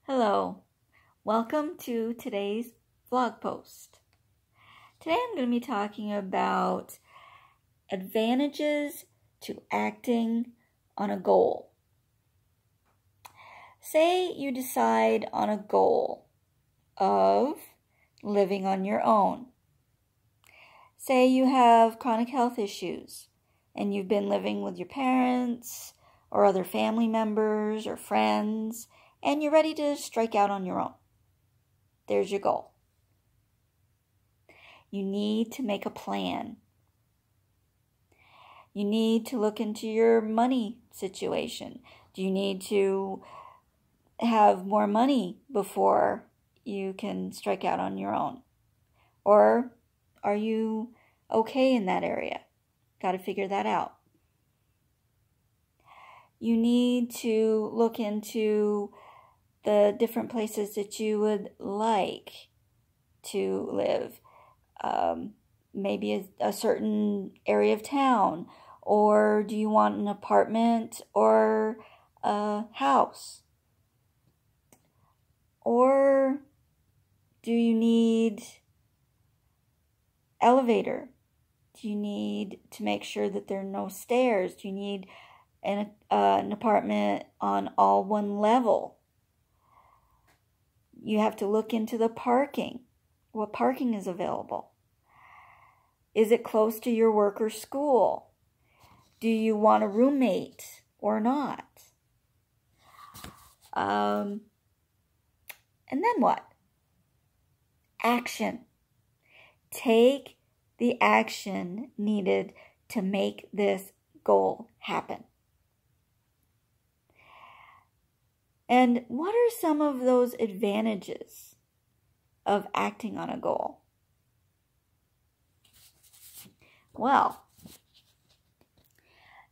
Hello, welcome to today's vlog post. Today I'm going to be talking about advantages to acting on a goal. Say you decide on a goal of living on your own. Say you have chronic health issues and you've been living with your parents or other family members or friends, and you're ready to strike out on your own. There's your goal. You need to make a plan. You need to look into your money situation. Do you need to have more money before you can strike out on your own? Or are you okay in that area? Got to figure that out. You need to look into the different places that you would like to live. Maybe a certain area of town, or do you want an apartment or a house? Or do you need elevator? Do you need to make sure that there are no stairs? Do you need an apartment on all one level? You have to look into the parking. What parking is available? Is it close to your work or school? Do you want a roommate or not? And then what? Action. Take the action needed to make this goal happen. And what are some of those advantages of acting on a goal? Well,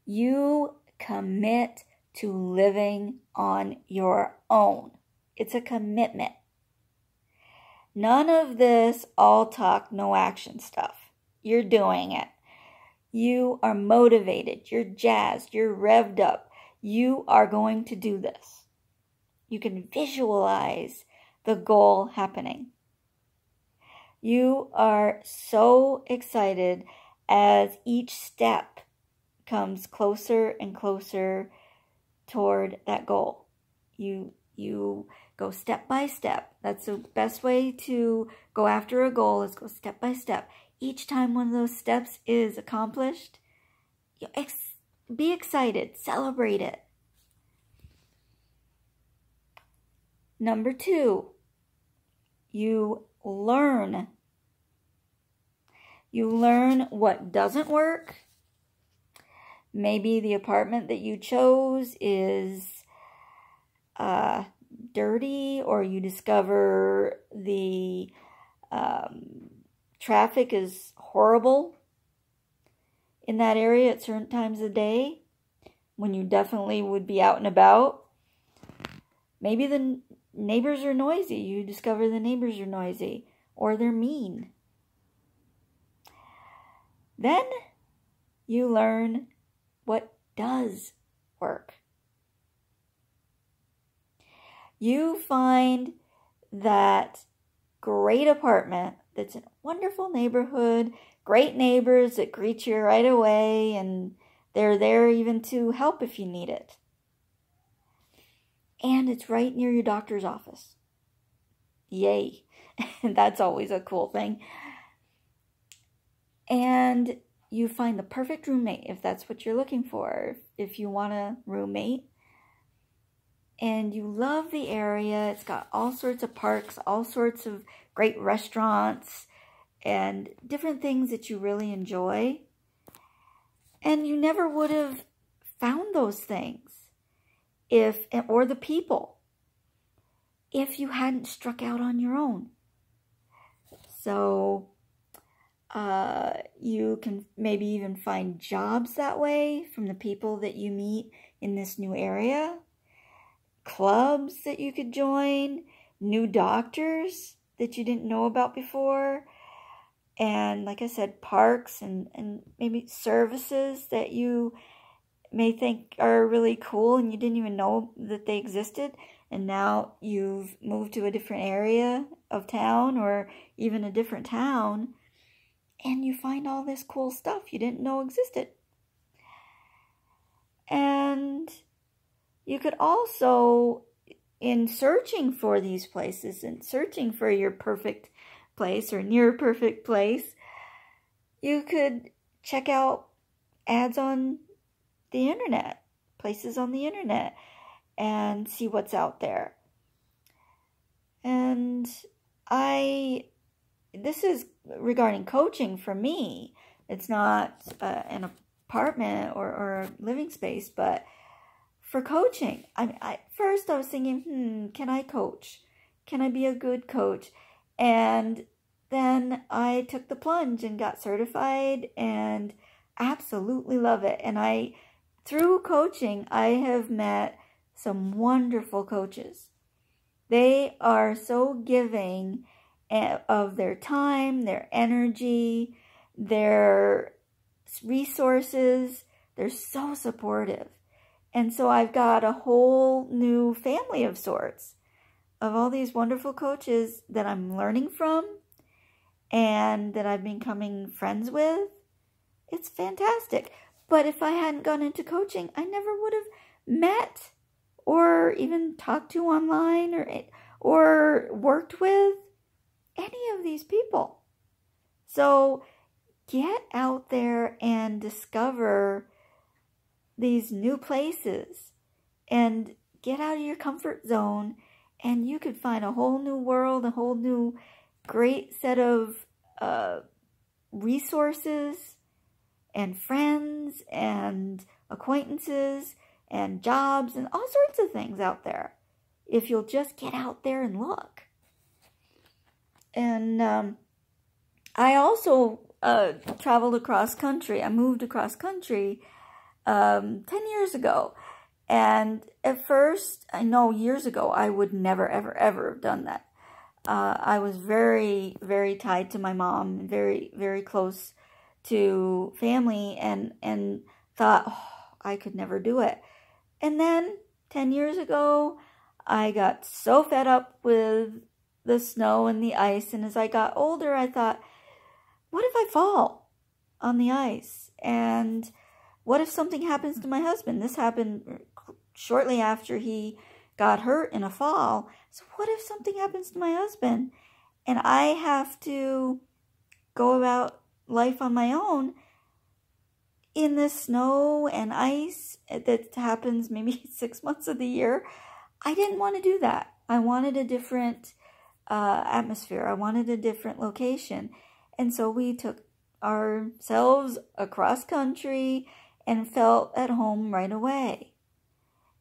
you commit to living on your own. It's a commitment. None of this all talk, no action stuff. You're doing it. You are motivated. You're jazzed. You're revved up. You are going to do this. You can visualize the goal happening. You are so excited as each step comes closer and closer toward that goal. You go step by step. That's the best way to go after a goal, is go step by step. Each time one of those steps is accomplished, be excited, celebrate it. Number 2, you learn. You learn what doesn't work. Maybe the apartment that you chose is dirty, or you discover the traffic is horrible in that area at certain times of the day when you definitely would be out and about. Maybe the neighbors are noisy. You discover the neighbors are noisy, or they're mean. Then you learn what does work. You find that great apartment that's in a wonderful neighborhood, great neighbors that greet you right away, and they're there even to help if you need it. And it's right near your doctor's office. Yay. That's always a cool thing. And you find the perfect roommate if that's what you're looking for. If you want a roommate. And you love the area. It's got all sorts of parks, all sorts of great restaurants, and different things that you really enjoy. And you never would have found those things, or the people, if you hadn't struck out on your own. So you can maybe even find jobs that way from the people that you meet in this new area, clubs that you could join, new doctors that you didn't know about before, and like I said, parks and maybe services that you may think are really cool and you didn't even know that they existed. and now you've moved to a different area of town or even a different town, and you find all this cool stuff you didn't know existed. And you could also, in searching for these places and searching for your perfect place or near perfect place, you could check out ads on the internet, places on the internet, and see what's out there. And this is regarding coaching for me. It's not an apartment or a living space, but for coaching, first I was thinking, can I coach? Can I be a good coach? And then I took the plunge and got certified and absolutely love it. And through coaching, I have met some wonderful coaches. They are so giving of their time, their energy, their resources. They're so supportive. And so I've got a whole new family of sorts of all these wonderful coaches that I'm learning from and that I've been becoming friends with. It's fantastic. But if I hadn't gone into coaching, I never would have met or even talked to online or worked with any of these people. So get out there and discover these new places and get out of your comfort zone, and you could find a whole new world, a whole new great set of resources and friends and acquaintances and jobs and all sorts of things out there if you'll just get out there and look. And I also traveled across country. I moved across country 10 years ago. And at first, I know years ago, I would never, ever, ever have done that. I was very, very tied to my mom, very, very close to family, and thought, oh, I could never do it. And then 10 years ago, I got so fed up with the snow and the ice. And as I got older, I thought, what if I fall on the ice? And what if something happens to my husband? This happened shortly after he got hurt in a fall. So what if something happens to my husband and I have to go about life on my own in the snow and ice that happens maybe 6 months of the year? I didn't want to do that. I wanted a different atmosphere. I wanted a different location. And so we took ourselves across country and felt at home right away.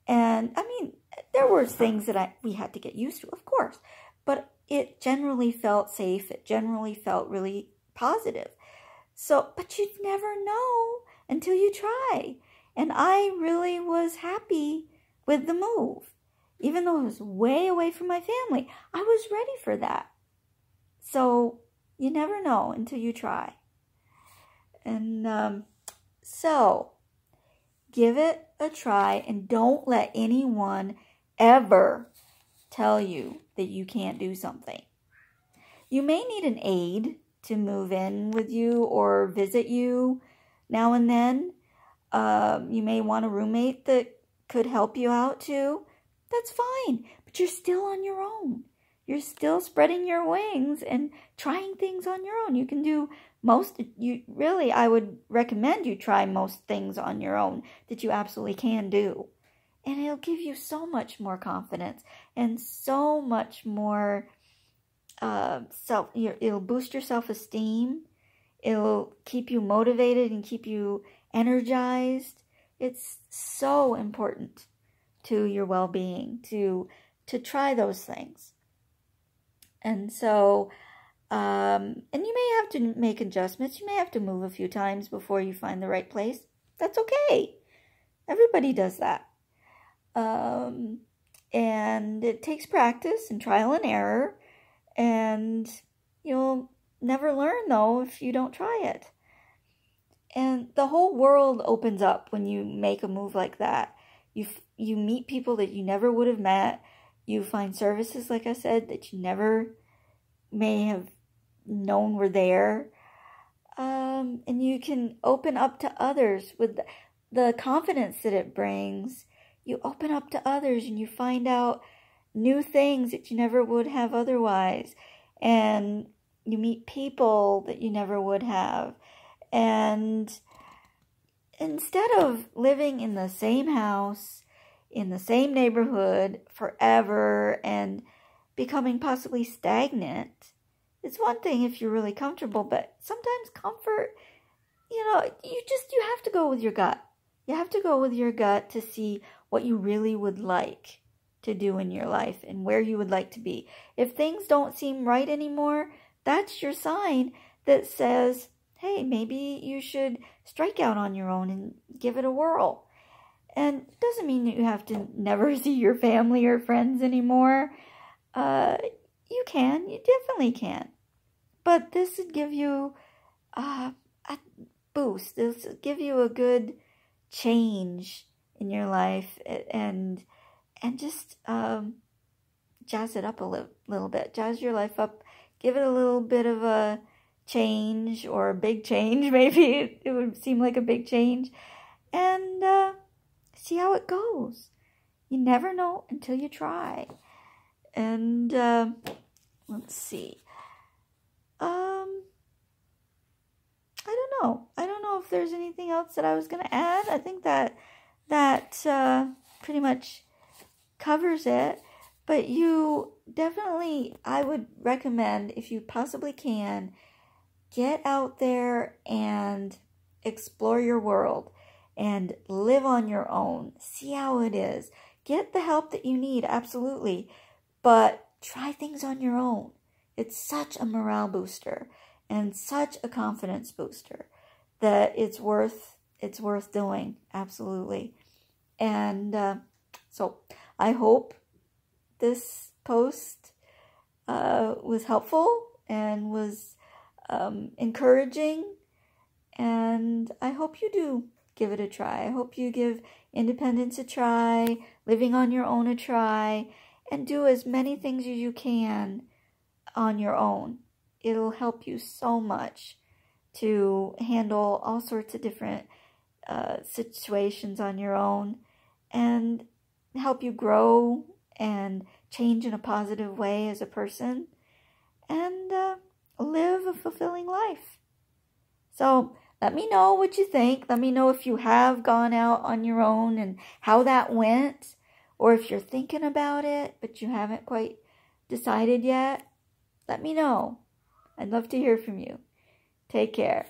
And I mean, there were things that we had to get used to, of course, but it generally felt safe. It generally felt really positive. So, but you'd never know until you try. And I really was happy with the move. Even though it was way away from my family, I was ready for that. So you never know until you try. And so give it a try, and don't let anyone ever tell you that you can't do something. You may need an aide to move in with you or visit you now and then. You may want a roommate that could help you out too. That's fine, but you're still on your own. You're still spreading your wings and trying things on your own. You can do I would recommend you try most things on your own that you absolutely can do. And it'll give you so much more confidence and so much more it'll boost your self-esteem. It'll keep you motivated and keep you energized. It's so important to your well-being to try those things. And so, and you may have to make adjustments. You may have to move a few times before you find the right place. That's okay. Everybody does that. And it takes practice and trial and error. And you'll never learn, though, if you don't try it. And the whole world opens up when you make a move like that. You meet people that you never would have met. You find services, like I said, that you never may have known were there. And you can open up to others with the confidence that it brings. You open up to others and you find out new things that you never would have otherwise. And you meet people that you never would have. And instead of living in the same house, in the same neighborhood forever and becoming possibly stagnant, it's one thing if you're really comfortable, but sometimes comfort, you have to go with your gut. You have to go with your gut to see what you really would like to do in your life and where you would like to be. If things don't seem right anymore, that's your sign that says, hey, maybe you should strike out on your own and give it a whirl. And it doesn't mean that you have to never see your family or friends anymore. You can. You definitely can. But this would give you a boost. This would give you a good change in your life and just jazz it up a little bit. Jazz your life up. Give it a little bit of a change or a big change. Maybe it would seem like a big change. And see how it goes. You never know until you try. And let's see. I don't know if there's anything else that I was going to add. I think that pretty much covers it. But you definitely, I would recommend, if you possibly can, get out there and explore your world and live on your own. See how it is. Get the help that you need, absolutely. But try things on your own. It's such a morale booster and such a confidence booster that it's worth doing, absolutely. And so I hope this post was helpful and was encouraging, and I hope you do give it a try. I hope you give independence a try, living on your own a try, and do as many things as you can on your own. It'll help you so much to handle all sorts of different situations on your own and help you grow and change in a positive way as a person and live a fulfilling life. So let me know what you think. Let me know if you have gone out on your own and how that went, or if you're thinking about it but you haven't quite decided yet. Let me know. I'd love to hear from you. Take care.